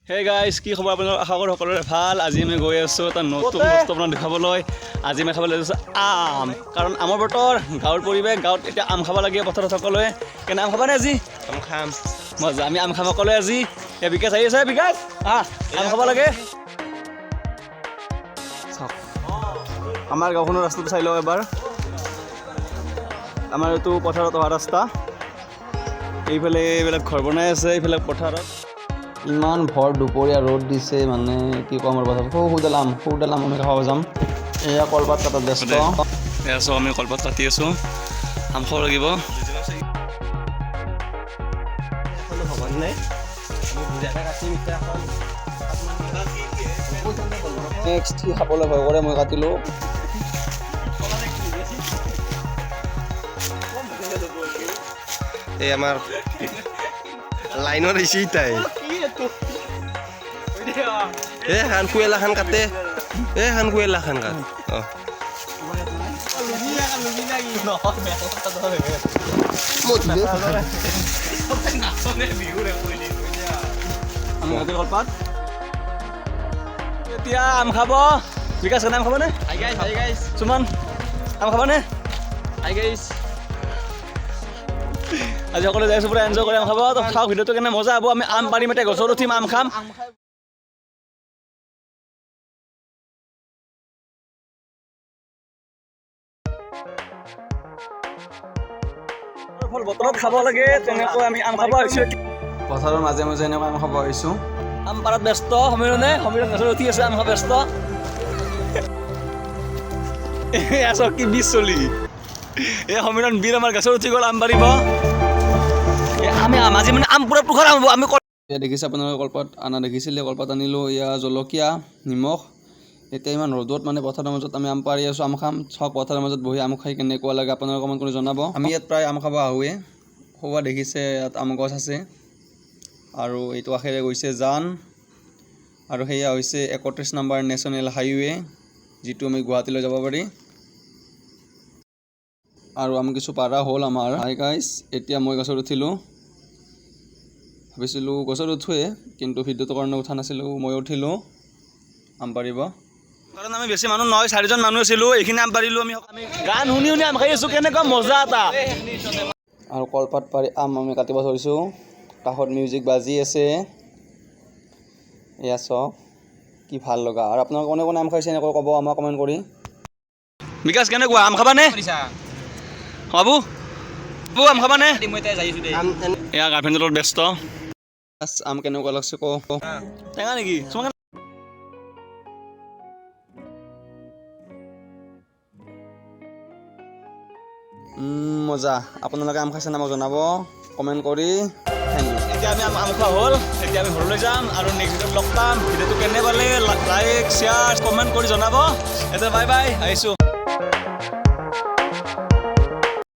Hey guys কি খবৰ আপোনালোকৰ আশা কৰোঁ সকলোৰে ভাল। আজি আমি গৈ আছোঁ এটা নতুন বস্তু আপোনাক দেখাবলৈ। আজি আমি খাবলৈ লৈছোঁ আম, কাৰণ আমৰ বতৰ, গাঁৱৰ পৰিৱেশ, গাঁৱত এতিয়া আম খাব লাগে পথাৰত সকলোৱে। কেনে আম খাবানে আজি? আম খাম। মজা, আমি আম খাম সকলোৱে আজি। এই বিকাশ আহি আছে, বিকাশ আম খাব লাগে। আমাৰ গাঁওখনৰ ৰাস্তাটো চাই লওঁ এবাৰ। আমাৰ এইটো পথাৰত অহা ৰাস্তা। এইফালে এইবিলাক ঘৰ বনাই আছে, এইফালে পথাৰত ইমান ভৰ দুপৰীয়া ৰ'দ দিছে, মানে কি ক'ম আৰু কথা। সৰুডাল আম আমি খাব যাম। এয়া কলপাত কাটাত ব্যস্ত। এয়া চব আমি কলপাত কাটি আছোঁ, আম খাব লাগিব। নেক্সট সি খাবলৈ ভয় কৰে, মই কাটিলোঁ। এই আমাৰ লাইনত আহিছে ইতাই খান কুৱেলা খান কাটে খান কুৱেলা খান কাট কলপাত এতিয়া আম খাব। বিকাশ আম খাবনে? সুমন আম খাবনে? আজি সকলোৱে যাই আছোঁ পুৰা এনজয় কৰি আম খাব। তো চাওক ভিডিঅ'টো কেনে মজা হ'ব। আমি আম পাৰিম, এতিয়া গছত উঠিম, আম খাম। বতৰত খাব লাগে, তেনেকৈ আমি আম খাব আহিছোঁ। পথাৰৰ মাজে মাজে এনেকৈ আম খাব আহিছোঁ। আম পাৰাত ব্যস্ত সমীৰণ গছত উঠি আছে, আম খাব ব্যস্ত। আছো কি বিষ চলি এই সমীৰণ বীৰ আমাৰ গছত উঠি গ'ল আম পাৰিব। আমি আজি মানে আম পুৰা পোখৰ আম আমি দেখিছে আপোনালোকে কলপাত আনা দেখিছিলে। কলপাত আনিলোঁ, এয়া জলকীয়া, নিমখ। এতিয়া ইমান ৰ'দত মানে পথাৰৰ মাজত আমি আম পাৰি আছোঁ, আম খাম। চাওক পথাৰৰ মাজত বহি আম খাই কেনেকুৱা লাগে আপোনালোকে কমেণ্ট কৰি জনাব। আমি ইয়াত প্ৰায় আম খাব আহোঁৱে। সৌৱা দেখিছে ইয়াত আম গছ আছে, আৰু এইটো আশেৰে গৈছে জান, আৰু সেয়া হৈছে 31 নম্বৰ নেশ্যনেল হাইৱে, যিটো আমি গুৱাহাটীলৈ যাব পাৰি। আৰু আম কিছু পাৰা হ'ল আমাৰ। হাই গাইজ, এতিয়া মই গছত উঠিলোঁ। ভাবিছিলোঁ গছত উঠোৱে, কিন্তু ভিডিঅ'টোৰ কাৰণে উঠা নাছিলোঁ। মই উঠিলোঁ আম পাৰিব, কাৰণ আমি বেছি মানুহ নহয়, 4জন মানুহ আছিলোঁ। এইখিনি আম পাৰিলোঁ। আমি গান শুনি শুনি আম খাই আছোঁ, কেনেকুৱা মজা এটা। আৰু কলপাত পাৰি আম আমি কাটিব ধৰিছোঁ, কাষত মিউজিক বাজি আছে। এয়া চাওক কি ভাল লগা। আৰু আপোনালোকে কোনে কোনে আম খাইছে এনেকৈ ক'ব আমাক কমেণ্ট কৰি। বিকাশ কেনেকুৱা আম খাবানে? বাবু আম খাবানে? এয়া গাৰ্লফ্ৰেণ্ডৰ লগত ব্যস্ত। আম কেনেকুৱা লাগছে কওঁ। টেঙা নেকি? মজা। আপোনালোকে আম খাইছে আমাক জনাব কমেণ্ট কৰি। Thank you. এতিয়া আমি আম খোৱা হ'ল, এতিয়া আমি ঘৰলৈ যাম, আৰু নেক্সট ভিডিঅ'ত লগ পাম। ভিডিঅ'টো কেনে পালে লাইক শ্বেয়াৰ কমেণ্ট কৰি জনাব। এতিয়া বাই বাই, আহিছোঁ।